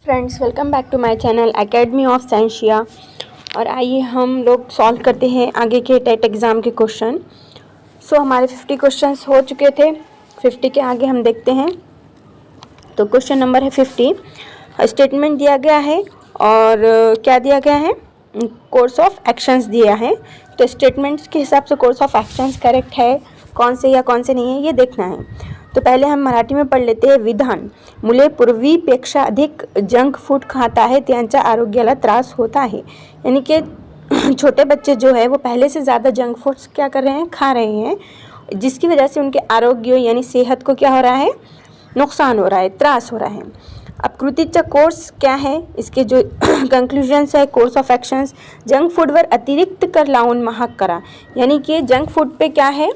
Friends, welcome back to my channel academy of scientia. और आइए हम लोग सॉल्व करते हैं आगे के टेट एग्ज़ाम के क्वेश्चन। हमारे 50 क्वेश्चंस हो चुके थे। 50 के आगे हम देखते हैं। तो क्वेश्चन नंबर है 50। स्टेटमेंट दिया गया है और क्या दिया गया है, कोर्स ऑफ एक्शंस दिया है। तो स्टेटमेंट्स के हिसाब से कोर्स ऑफ एक्शंस करेक्ट है, कौन से या कौन से नहीं है ये देखना है। तो पहले हम मराठी में पढ़ लेते हैं। विधान: मुले पूर्वीपेक्षा अधिक जंक फूड खाता है त्यांच्या आरोग्याला त्रास होता है। यानी कि छोटे बच्चे जो है वो पहले से ज़्यादा जंक फूड्स क्या कर रहे हैं, खा रहे हैं, जिसकी वजह से उनके आरोग्य यानी सेहत को क्या हो रहा है, नुकसान हो रहा है, त्रास हो रहा है। अब कृतीचा कोर्स क्या है, इसके जो कंक्लूजन्स है, कोर्स ऑफ एक्शंस: जंक फूडवर अतिरिक्त कर लावून महाग करा। यानी कि जंक फूड पे क्या है,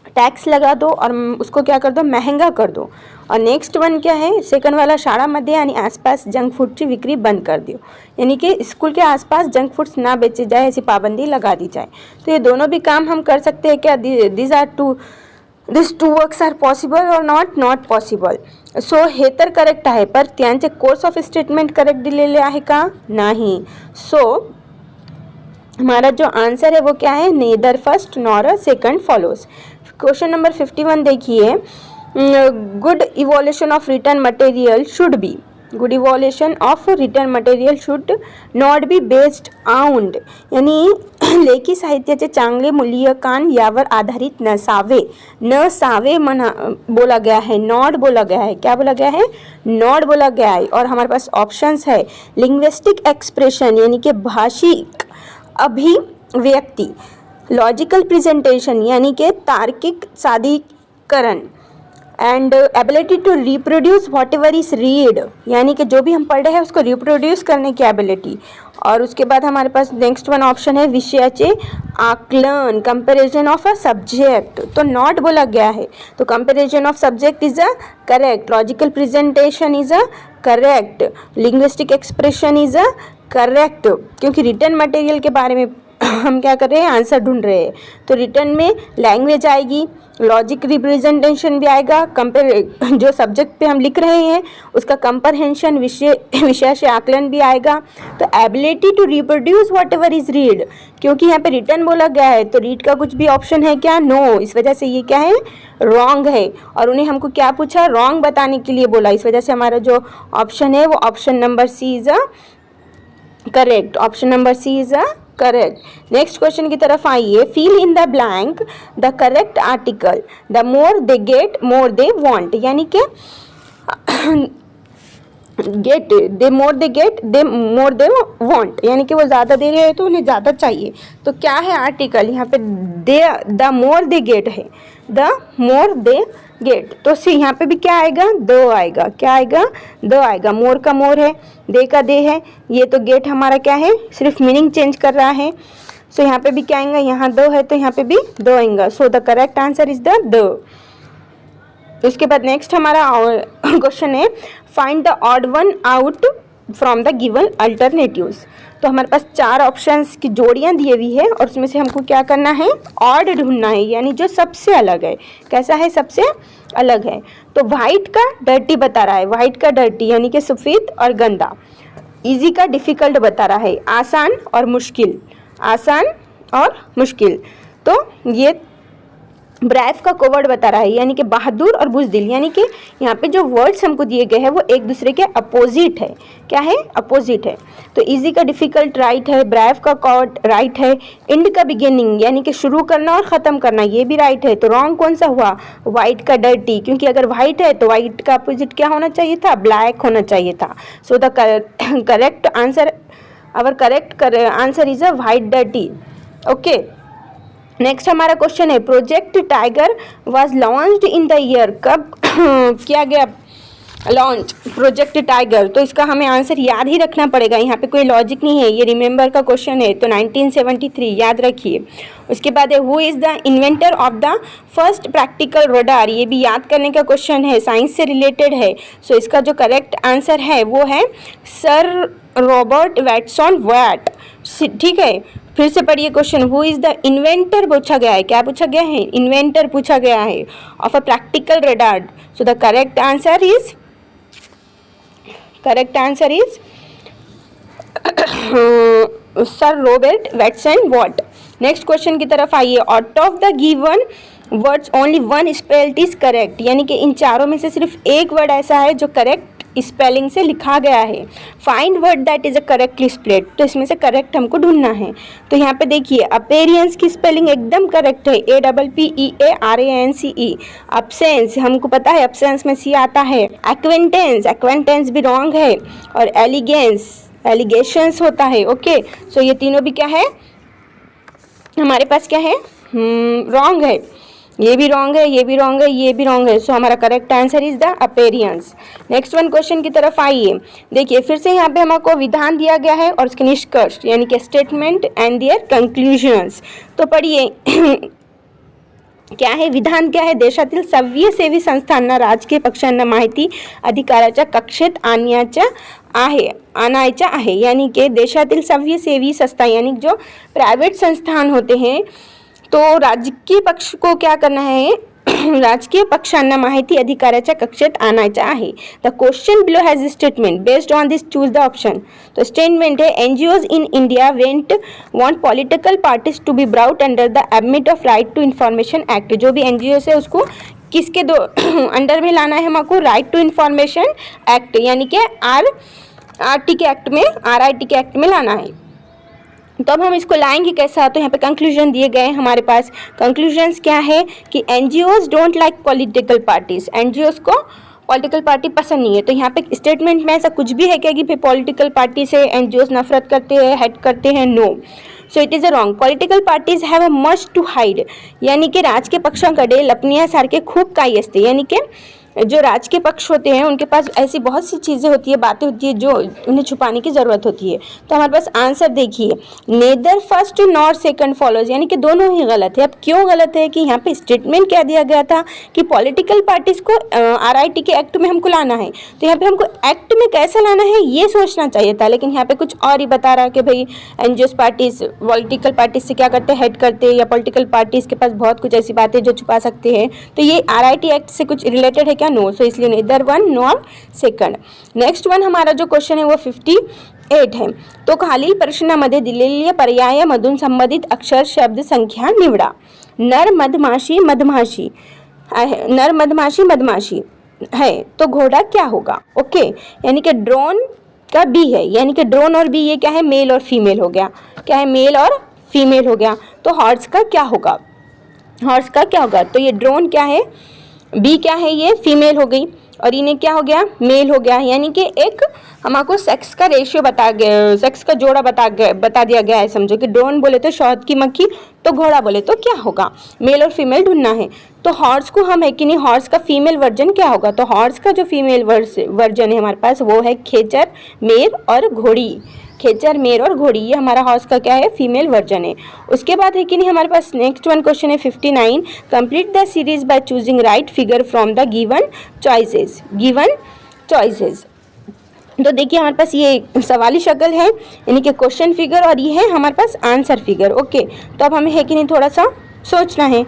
टैक्स लगा दो और उसको क्या कर दो, महंगा कर दो। और नेक्स्ट वन क्या है, सेकंड वाला, शाळामध्ये आणि आसपास जंक फूडची विक्री बंद कर दो। यानी कि स्कूल के आसपास जंक फूड्स ना बेचे जाए, ऐसी पाबंदी लगा दी जाए। तो ये दोनों भी काम हम कर सकते हैं क्या, this two works are possible और नॉट पॉसिबल। सो हे तर करेक्ट आहे, पर त्यांचे कोर्स ऑफ स्टेटमेंट करेक्ट दिलेले आहे का, नाही। सो हमारा जो आंसर है वो क्या है, neither first nor second follows. Question number 51 देखिए। Good evaluation of written material should be, good evaluation of written material should not be based on, यानी लेखी साहित्याचे चांगले मूल्यांकन यावर आधारित नसावे म्हणा बोला गया है, नॉट बोला गया है। क्या बोला गया है, नॉट बोला गया है। और हमारे पास ऑप्शंस है, लिंग्विस्टिक एक्सप्रेशन यानी कि भाषिक अभिव्यक्ति, लॉजिकल प्रेजेंटेशन यानी कि तार्किक सादीकरण, and ability to reproduce whatever is read, यानी कि जो भी हम पढ़ रहे हैं उसको रिप्रोड्यूस करने की एबिलिटी। और उसके बाद हमारे पास नेक्स्ट वन ऑप्शन है, विषयाचे आकलन, कंपैरिजन ऑफ अ सब्जेक्ट। तो नॉट बोला गया है, तो comparison of subject is a correct, logical presentation is a correct, linguistic expression is a correct, क्योंकि रिटर्न मटेरियल के बारे में हम क्या कर रहे हैं, आंसर ढूंढ रहे हैं। तो रिटर्न में लैंग्वेज आएगी, लॉजिक रिप्रेजेंटेशन भी आएगा, कंपेयर जो सब्जेक्ट पे हम लिख रहे हैं उसका कंप्रहेंशन, विषय से आकलन भी आएगा। तो ability to reproduce whatever is read, क्योंकि यहाँ पे रिटर्न बोला गया है तो रीड का कुछ भी ऑप्शन है क्या, नो। इस वजह से ये क्या है, रॉन्ग है। और उन्हें हमको क्या पूछा, रॉन्ग बताने के लिए बोला। इस वजह से हमारा जो ऑप्शन है वो option number c is a correct, option number c is a correct. Next question की तरफ आइए। Fill in the blank the correct article, the more they get more they want, यानी कि मोर दे वांट, यानी कि वो ज़्यादा दे रहे हैं तो उन्हें ज़्यादा चाहिए। तो क्या है आर्टिकल यहाँ पे, द मोर दे गेट है, द मोर दे गेट। तो सी यहाँ पे भी क्या आएगा, दो आएगा। क्या आएगा, दो आएगा। मोर का मोर है, दे का दे है, ये तो गेट हमारा क्या है, सिर्फ मीनिंग चेंज कर रहा है। सो यहाँ पे भी क्या आएगा, यहाँ दो है तो यहाँ पे भी दो आएगा। सो the correct answer is the दो। उसके बाद नेक्स्ट हमारा क्वेश्चन है, find the odd one out from the given alternatives. तो हमारे पास चार ऑप्शंस की जोड़ियाँ दी हुई है और उसमें से हमको क्या करना है, ऑड ढूंढना है, यानी जो सबसे अलग है। कैसा है, सबसे अलग है। तो वाइट का डर्टी बता रहा है, वाइट का डर्टी यानी कि सफ़ेद और गंदा। इजी का डिफ़िकल्ट बता रहा है, आसान और मुश्किल, आसान और मुश्किल। तो ये ब्राइव का कोवर्ड बता रहा है, यानी कि बहादुर और बुज़दिल, यानी कि यहाँ पे जो वर्ड्स हमको दिए गए हैं वो एक दूसरे के अपोजिट है। क्या है, अपोजिट है। तो इजी का डिफ़िकल्ट राइट है, ब्राइव का कॉर्ड राइट है, इंड का बिगिनिंग यानी कि शुरू करना और ख़त्म करना ये भी राइट है। तो रॉन्ग कौन सा हुआ, वाइट का डर्टी, क्योंकि अगर वाइट है तो वाइट का अपोजिट क्या होना चाहिए था, ब्लैक होना चाहिए था। So the correct answer, our correct answer is a white dirty. Okay, next हमारा क्वेश्चन है, project tiger was launched in the year, कब किया गया लॉन्च प्रोजेक्ट टाइगर। तो इसका हमें आंसर याद ही रखना पड़ेगा, यहाँ पे कोई लॉजिक नहीं है, ये रिमेंबर का क्वेश्चन है। तो 1973 याद रखिए। उसके बाद है, who is the inventor of the first practical radar, ये भी याद करने का क्वेश्चन है, साइंस से रिलेटेड है। सो इसका जो करेक्ट आंसर है वो है सर रॉबर्ट वैटसन वैट। ठीक है, फिर से पढ़िए question, who is the inventor पूछा गया है। क्या पूछा गया है, इन्वेंटर पूछा गया है of a practical radar. So the correct answer is correct answer is sir Robert Watson what. Next question की तरफ आइए। Out of the given words only one spelled is correct, यानी कि इन चारों में से सिर्फ एक वर्ड ऐसा है जो करेक्ट स्पेलिंग से लिखा गया है। Find word that is a correctly spelled, तो इसमें से करेक्ट हमको ढूंढना है। तो यहाँ पे देखिए अपेरियंस की स्पेलिंग एकदम करेक्ट है, APPEARANCE। अब्सेंस हमको पता है अब्सेंस में सी आता है। एक्वेंटेंस भी रॉन्ग है, और एलिगेशंस होता है। ओके, सो ये तीनों भी क्या है हमारे पास, क्या है रॉन्ग है। ये भी रॉन्ग है, ये भी रॉन्ग है, ये भी रॉन्ग है। सो हमारा correct answer is the appearance. Next one question की तरफ आइए। देखिए फिर से यहाँ पे हमको विधान दिया गया है और उसके निष्कर्ष यानी कि स्टेटमेंट एंड देयर कंक्लूजन्स। तो पढ़िए क्या है विधान, क्या है? देशातील सव्वीस सेवी संस्थांना राजकीय पक्षांना माहिती अधिकाराच्या कक्षेत आणायच्या आहे। यानी कि देशातील सव्वीस सेवी संस्था यानी जो प्राइवेट संस्थान होते हैं, तो राजकीय पक्ष को क्या करना है राजकीय पक्षांना माहिती अधिकाराच्या कक्षेत आणायचं आहे। The question below has statement based on this choose the option. तो स्टेटमेंट है NGOs in India want political parties to be brought under the ambit of right to information act. जो भी एनजीओ है उसको किसके दो अंडर में लाना है हमको? राइट टू इन्फॉर्मेशन एक्ट यानी कि RIT के एक्ट में लाना है। तो अब हम इसको लाएंगे कैसा? तो यहाँ पे कंक्लूजन दिए गए हैं हमारे पास। कंक्लूजन्स क्या है कि NGOs don't like political parties, NGOs को पॉलिटिकल पार्टी पसंद नहीं है। तो यहाँ पे स्टेटमेंट में ऐसा कुछ भी है क्या कि फिर पॉलिटिकल पार्टी से एनजीओज नफरत करते हैं, हेट करते हैं? No, so it is a wrong. Political parties have a much to hide, यानी कि राजकीय पक्षांकडे लपण्यासारखे खूप काही असते। यानी कि जो राजकीय पक्ष होते हैं उनके पास ऐसी बहुत सी चीज़ें होती है, बातें होती है जो उन्हें छुपाने की ज़रूरत होती है। तो हमारे पास आंसर देखिए, neither first nor second follows, यानी कि दोनों ही गलत है। अब क्यों गलत है कि यहाँ पे स्टेटमेंट क्या दिया गया था कि पॉलिटिकल पार्टीज़ को RIT के एक्ट में हमको लाना है। तो यहाँ पे हमको एक्ट में कैसा लाना है ये सोचना चाहिए था, लेकिन यहाँ पे कुछ और ही बता रहा है कि भाई एनजीओज पार्टीज पॉलिटिकल पार्टीज से क्या करते हैं, हेड करते हैं, या पॉलिटिकल पार्टीज़ के पास बहुत कुछ ऐसी बातें जो छुपा सकते हैं। तो ये RIT एक्ट से कुछ रिलेटेड है क्या? नो, सो इसलिए neither one nor second. Next one हमारा जो क्वेश्चन है वो 58 है। तो खालील प्रश्नामध्ये दिलेल्या पर्यायामधून संबंधित अक्षर शब्द संख्या निवडा। नर मधमाशी मधमाशी है, तो घोड़ा क्या होगा? ओके, यानी कि ड्रोन का बी है, यानी कि ड्रोन और बी ये क्या है? मेल और फीमेल हो गया। क्या है? मेल और फीमेल हो गया। तो हॉर्स का क्या होगा? तो ये ड्रोन क्या है? बी क्या है? ये फीमेल हो गई, और इन्हें क्या हो गया? मेल हो गया। यानी कि एक हमको सेक्स का रेशियो सेक्स का जोड़ा बता दिया गया है। समझो कि ड्रोन बोले तो शहद की मक्खी, तो घोड़ा बोले तो क्या होगा? मेल और फीमेल ढूंढना है। तो हॉर्स को हम है कि नहीं, हॉर्स का फीमेल वर्जन क्या होगा? तो हॉर्स का जो फीमेल वर्जन है हमारे पास वो है खेचर, मेर और घोड़ी। खेचर, मेर और घोड़ी, ये हमारा हॉर्स का क्या है? फीमेल वर्जन है। उसके बाद है कि नहीं हमारे पास नेक्स्ट वन क्वेश्चन है 59। Complete the series by choosing right figure from the given choices. तो देखिए हमारे पास ये सवाली शक्ल है, यानी कि क्वेश्चन फिगर, और ये है हमारे पास आंसर फिगर। ओके, तो अब हमें है कि नहीं थोड़ा सा सोचना है।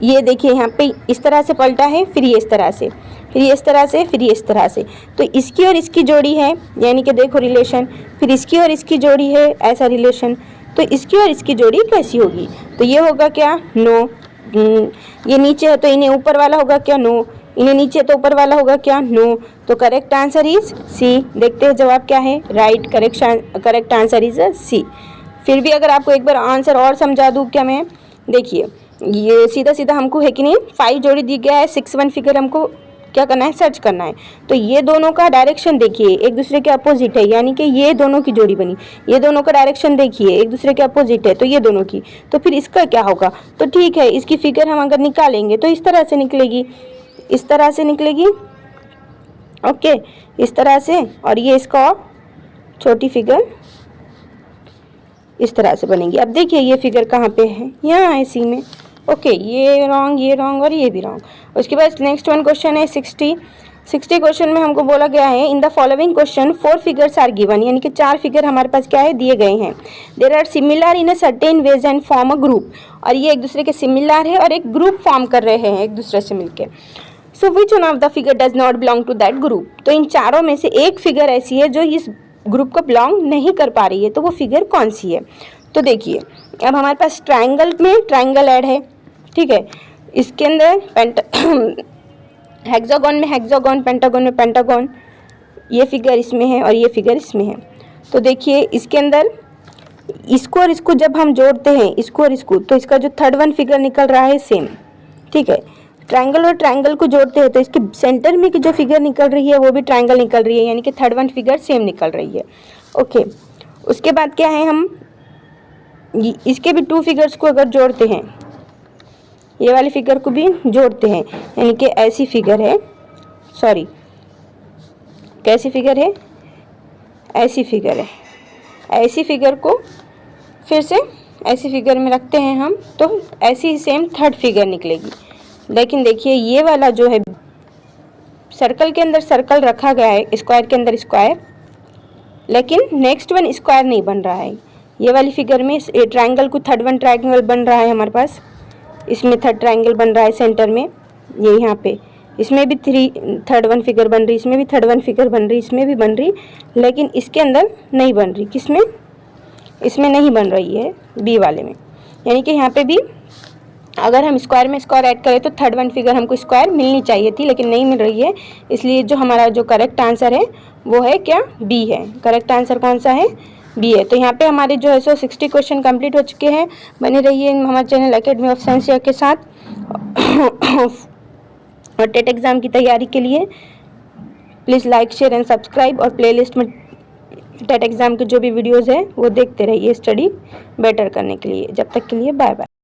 ये देखिए यहाँ पे इस तरह से पलटा है, फिर ये इस तरह से, फिर ये इस तरह से, फिर ये इस तरह से। तो इसकी और इसकी जोड़ी है, यानी कि देखो रिलेशन, फिर इसकी और इसकी जोड़ी है, ऐसा रिलेशन। तो इसकी और इसकी जोड़ी कैसी होगी? तो ये होगा क्या? नो। ये नीचे है तो इन्हें ऊपर वाला होगा क्या? नो। इन्हें नीचे तो ऊपर वाला होगा क्या? नो। तो करेक्ट आंसर इज सी। देखते हैं जवाब क्या है? Right, correct answer is C. फिर भी अगर आपको एक बार आंसर और समझा दूँ क्या मैं? देखिए ये सीधा सीधा हमको है कि नहीं 5 जोड़ी दी गया है, 6 1 फिगर हमको क्या करना है? सर्च करना है। तो ये दोनों का डायरेक्शन देखिए एक दूसरे के अपोजिट है, यानी कि ये दोनों की जोड़ी बनी। ये दोनों का डायरेक्शन देखिए एक दूसरे के अपोजिट है, तो ये दोनों की, तो फिर इसका क्या होगा? तो ठीक है, इसकी फिगर हम अगर निकालेंगे तो इस तरह से निकलेगी, इस तरह से निकलेगी। ओके, इस तरह से, और ये इसका छोटी फिगर इस तरह से बनेगी। अब देखिए ये फिगर कहाँ पे है? यहाँ है सी में। ओके, ये रॉन्ग और ये भी रॉन्ग। उसके बाद नेक्स्ट वन क्वेश्चन है 60 क्वेश्चन में हमको बोला गया है in the following question 4 figures are given, यानी कि 4 फिगर हमारे पास क्या है? दिए गए हैं। There are similar in a certain ways and form a group, और ये एक दूसरे के सिमिलर है और एक ग्रुप फॉर्म कर रहे हैं एक दूसरे से मिलकर। So which one of the figure does not belong to that group. तो इन चारों में से एक फिगर ऐसी है जो इस ग्रुप को बिलोंग नहीं कर पा रही है, तो वो फिगर कौन सी है। तो देखिए अब हमारे पास ट्राइंगल में ट्राइंगल ऐड है, ठीक है, इसके अंदर हेक्सागोन में हेक्सागोन, पेंटागोन में पेंटागोन, ये फिगर इसमें है और ये फिगर इसमें है। तो देखिए इसके अंदर इसको और इसको जब हम जोड़ते हैं, इसको और इसको, तो इसका जो थर्ड वन फिगर निकल रहा है सेम, ठीक है। ट्रायंगल और ट्रायंगल को जोड़ते हैं तो इसके सेंटर में की जो फिगर निकल रही है वो भी ट्रायंगल निकल रही है, यानी कि थर्ड वन फिगर सेम निकल रही है। ओके, उसके बाद क्या है, हम इसके भी टू फिगर्स को अगर जोड़ते हैं, ये वाली फिगर को भी जोड़ते हैं, यानी कि ऐसी फिगर है, सॉरी कैसी फिगर है, ऐसी फिगर है, ऐसी फिगर को फिर से ऐसी फिगर में रखते हैं हम, तो ऐसी ही सेम थर्ड फिगर निकलेगी। लेकिन देखिए ये वाला जो है सर्कल के अंदर सर्कल रखा गया है, स्क्वायर के अंदर स्क्वायर, लेकिन नेक्स्ट वन स्क्वायर नहीं बन रहा है। ये वाली फिगर में ट्रायंगल को थर्ड वन ट्रायंगल बन रहा है हमारे पास, इसमें थर्ड ट्रायंगल बन रहा है सेंटर में, ये यहाँ पे, इसमें भी थर्ड वन फिगर बन रही, इसमें भी थर्ड वन फिगर बन रही, इसमें भी बन रही, लेकिन इसके अंदर नहीं बन रही। किसमें? इसमें नहीं बन रही है, बी वाले में। यानी कि यहाँ पे भी अगर हम स्क्वायर में स्क्वायर ऐड करें तो थर्ड वन फिगर हमको स्क्वायर मिलनी चाहिए थी, लेकिन नहीं मिल रही है, इसलिए जो हमारा जो करेक्ट आंसर है वो है क्या? बी है। करेक्ट आंसर कौन सा है? बी है। तो यहाँ पे हमारे जो है 60 क्वेश्चन कंप्लीट हो चुके हैं। बने रहिए हमारे चैनल एकेडमी ऑफ साइंसिया के साथ और टेट एग्ज़ाम की तैयारी के लिए please like share and subscribe, और प्लेलिस्ट में टेट एग्ज़ाम के जो भी वीडियोज़ हैं वो देखते रहिए स्टडी बेटर करने के लिए। जब तक के लिए बाय बाय।